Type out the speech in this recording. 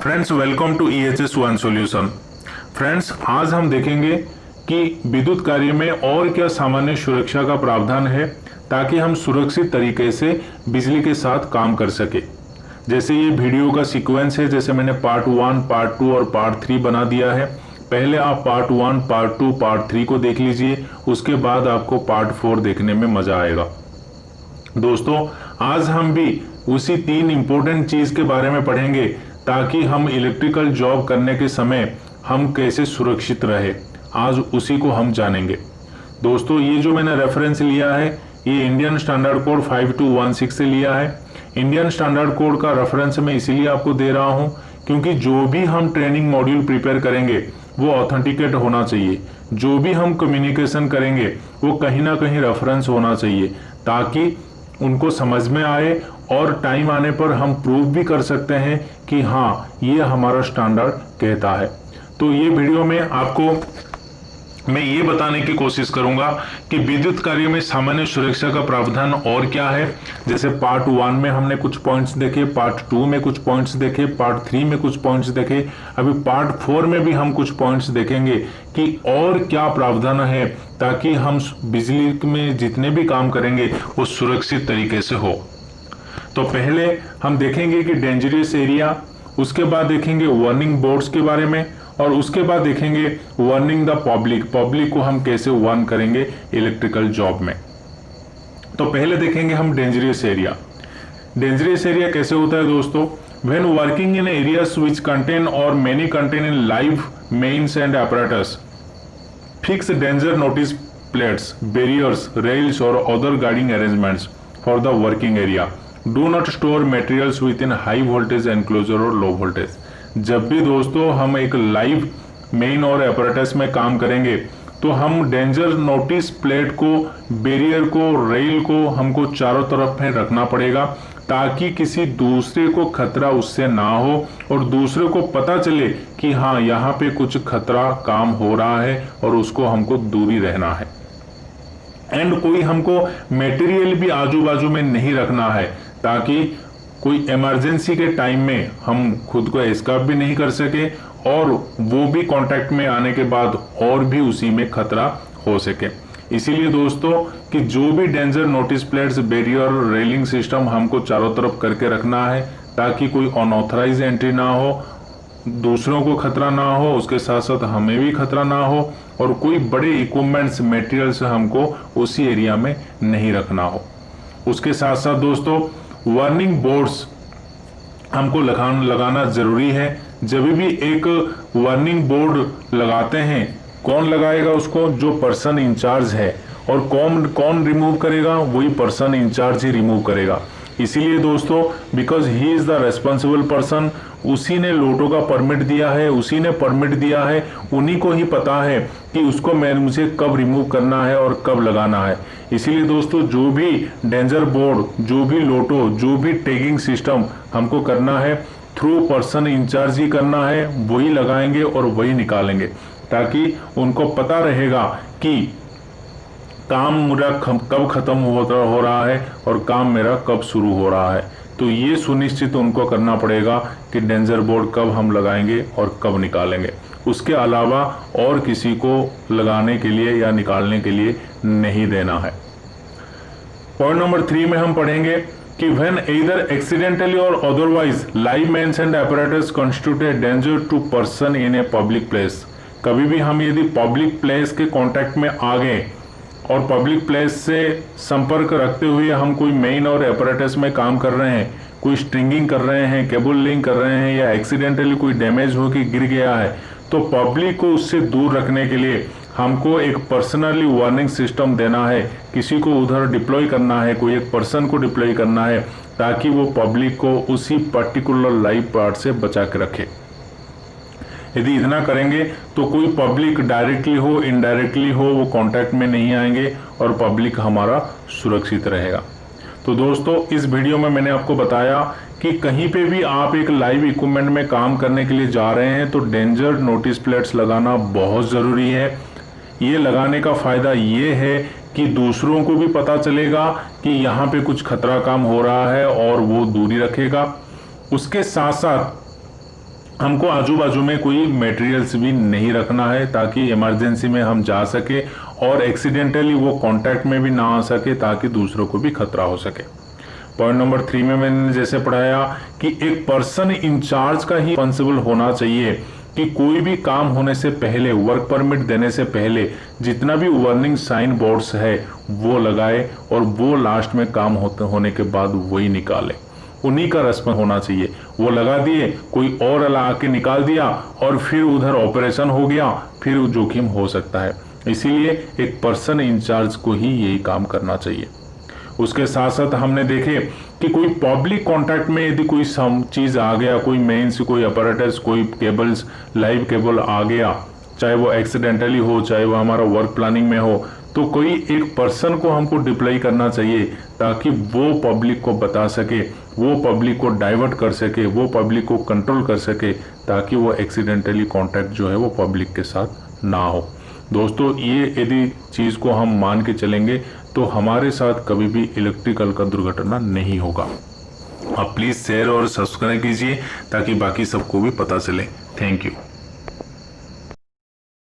Friends, welcome to EHS one solution. Friends, आज हम देखेंगे कि विद्युत कार्य में और क्या सामान्य सुरक्षा का प्रावधान है ताकि हम सुरक्षित तरीके से बिजली के साथ काम कर सके। जैसे ये वीडियो का सीक्वेंस है, जैसे मैंने पार्ट 1, पार्ट 2 और पार्ट 3 बना दिया है। पहले आप पार्ट 1, पार्ट 2, पार्ट 3 को देख लीजिए, उसके बाद आपको पार्ट 4 देखने में मजा आएगा। दोस्तों, आज हम भी उसी 3 इंपॉर्टेंट चीज के बारे में पढ़ेंगे ताकि हम इलेक्ट्रिकल जॉब करने के समय हम कैसे सुरक्षित रहे। आज उसी को हम जानेंगे। दोस्तों, ये जो मैंने रेफरेंस लिया है ये इंडियन स्टैंडर्ड कोड 5216 से लिया है। इंडियन स्टैंडर्ड कोड का रेफरेंस मैं इसीलिए आपको दे रहा हूं क्योंकि जो भी हम ट्रेनिंग मॉड्यूल प्रिपेयर करेंगे वो ऑथेंटिकेट होना चाहिए। जो भी हम कम्युनिकेशन करेंगे वो कहीं ना कहीं रेफरेंस होना चाहिए ताकि उनको समझ में आए और टाइम आने पर हम प्रूव भी कर सकते हैं कि हाँ, ये हमारा स्टैंडर्ड कहता है। तो ये वीडियो में आपको मैं ये बताने की कोशिश करूंगा कि विद्युत कार्य में सामान्य सुरक्षा का प्रावधान और क्या है। जैसे पार्ट 1 में हमने कुछ पॉइंट्स देखे, पार्ट 2 में कुछ पॉइंट्स देखे, पार्ट 3 में कुछ पॉइंट्स देखे, अभी पार्ट 4 में भी हम कुछ पॉइंट्स देखेंगे कि और क्या प्रावधान है ताकि हम बिजली में जितने भी काम करेंगे वो सुरक्षित तरीके से हो। तो पहले हम देखेंगे कि डेंजरस एरिया, उसके बाद देखेंगे वार्निंग बोर्ड्स के बारे में, और उसके बाद देखेंगे वार्निंग द पब्लिक को हम कैसे वार्न करेंगे इलेक्ट्रिकल जॉब में। तो पहले देखेंगे हम डेंजरस एरिया। डेंजरस एरिया कैसे होता है दोस्तों? When working in areas which contain or many contain in live mains and apparatus, fix danger notice plates, barriers, rails or other guiding arrangements for the working area. Do not store materials within high voltage enclosure और low voltage। जब भी दोस्तों हम एक live main और apparatus में काम करेंगे तो हम डेंजर नोटिस प्लेट को, बैरियर को, रेल को हमको चारों तरफ में रखना पड़ेगा ताकि किसी दूसरे को खतरा उससे ना हो और दूसरे को पता चले कि हाँ, यहाँ पे कुछ खतरा काम हो रहा है और उसको हमको दूरी रहना है। एंड कोई हमको मटेरियल भी आजू बाजू में नहीं रखना है ताकि कोई इमरजेंसी के टाइम में हम खुद को एस्केप भी नहीं कर सके और वो भी कांटेक्ट में आने के बाद और भी उसी में खतरा हो सके। इसीलिए दोस्तों कि जो भी danger notice plates, barrier, railing system हमको चारों तरफ करके रखना है ताकि कोई अनऑथराइज एंट्री ना हो, दूसरों को खतरा ना हो, उसके साथ साथ हमें भी खतरा ना हो और कोई बड़े इक्विपमेंट्स, मटेरियल्स हमको उसी एरिया में नहीं रखना हो। उसके साथ साथ दोस्तों वार्निंग बोर्ड्स हमको लगाना जरूरी है। जब भी एक वार्निंग बोर्ड लगाते हैं, कौन लगाएगा उसको? जो पर्सन इंचार्ज है। और कौन रिमूव करेगा? वही पर्सन इंचार्ज ही रिमूव करेगा। इसीलिए दोस्तों, because he is the responsible person, उसी ने लोटो का परमिट दिया है, उसी ने परमिट दिया है, उन्हीं को ही पता है कि उसको मुझे कब रिमूव करना है और कब लगाना है। इसीलिए दोस्तों, जो भी डेंजर बोर्ड, जो भी लोटो, जो भी टैगिंग सिस्टम हमको करना है थ्रू पर्सन इंचार्ज ही करना है, वही लगाएंगे और वही निकालेंगे ताकि उनको पता रहेगा कि काम मेरा कब खत्म हो रहा है और काम मेरा कब शुरू हो रहा है। तो ये सुनिश्चित उनको करना पड़ेगा कि डेंजर बोर्ड कब हम लगाएंगे और कब निकालेंगे। उसके अलावा और किसी को लगाने के लिए या निकालने के लिए नहीं देना है। पॉइंट नंबर 3 में हम पढ़ेंगे कि when either accidentally or otherwise live mains and apparatus constitute a danger to person in a public place। कभी भी हम यदि पब्लिक प्लेस के कांटेक्ट में आ गए और पब्लिक प्लेस से संपर्क रखते हुए हम कोई मेन और apparatus में काम कर रहे हैं, कोई स्ट्रिंगिंग कर रहे हैं, केबल लिंक कर रहे हैं या एक्सीडेंटली कोई डैमेज हो के गिर गया है, तो पब्लिक को उससे दूर रखने के लिए हमको एक पर्सनली वार्निंग सिस्टम देना है। किसी को उधर डिप्लॉय करना है, कोई एक पर्सन को डिप्लॉय करना है ताकि वो पब्लिक को उसी पर्टिकुलर लाइव पार्ट से बचा के रखे। यदि इतना करेंगे तो कोई पब्लिक डायरेक्टली हो, इनडायरेक्टली हो, वो कांटेक्ट में नहीं आएंगे और पब्लिक हमारा सुरक्षित रहेगा। तो दोस्तों, इस वीडियो में मैंने आपको बताया कि कहीं पे भी आप एक लाइव इक्विपमेंट में काम करने के लिए जा रहे हैं तो डेंजर नोटिस प्लेट्स लगाना बहुत ज़रूरी है। ये लगाने का फ़ायदा ये है कि दूसरों को भी पता चलेगा कि यहाँ पे कुछ खतरा काम हो रहा है और वो दूरी रखेगा। उसके साथ साथ हमको आजू बाजू में कोई मटेरियल्स भी नहीं रखना है ताकि इमरजेंसी में हम जा सके और एक्सीडेंटली वो कांटेक्ट में भी ना आ सके ताकि दूसरों को भी खतरा हो सके। पॉइंट नंबर 3 में मैंने जैसे पढ़ाया कि एक पर्सन इंचार्ज का ही रिस्पॉन्सिबल होना चाहिए कि कोई भी काम होने से पहले, वर्क परमिट देने से पहले जितना भी वार्निंग साइन बोर्ड्स है वो लगाए और वो लास्ट में काम होने के बाद वही निकाले। उन्हीं का रेस्पॉन्स होना चाहिए। वो लगा दिए, कोई और ला के निकाल दिया और फिर उधर ऑपरेशन हो गया, फिर जोखिम हो सकता है। इसीलिए एक पर्सन इंचार्ज को ही यही काम करना चाहिए। उसके साथ साथ हमने देखे कि कोई पब्लिक कॉन्टैक्ट में यदि कोई चीज आ गया, कोई मेन्स, कोई अपैरेटस, कोई केबल्स, लाइव केबल आ गया, चाहे वो एक्सीडेंटली हो, चाहे वो हमारा वर्क प्लानिंग में हो, तो कोई एक पर्सन को हमको डिप्लॉय करना चाहिए ताकि वो पब्लिक को बता सके, वो पब्लिक को डाइवर्ट कर सके, वो पब्लिक को कंट्रोल कर सके ताकि वो एक्सीडेंटली कॉन्टैक्ट जो है वो पब्लिक के साथ ना हो। दोस्तों, ये यदि चीज को हम मान के चलेंगे तो हमारे साथ कभी भी इलेक्ट्रिकल का दुर्घटना नहीं होगा। आप प्लीज शेयर और सब्सक्राइब कीजिए ताकि बाकी सबको भी पता चले। Thank you.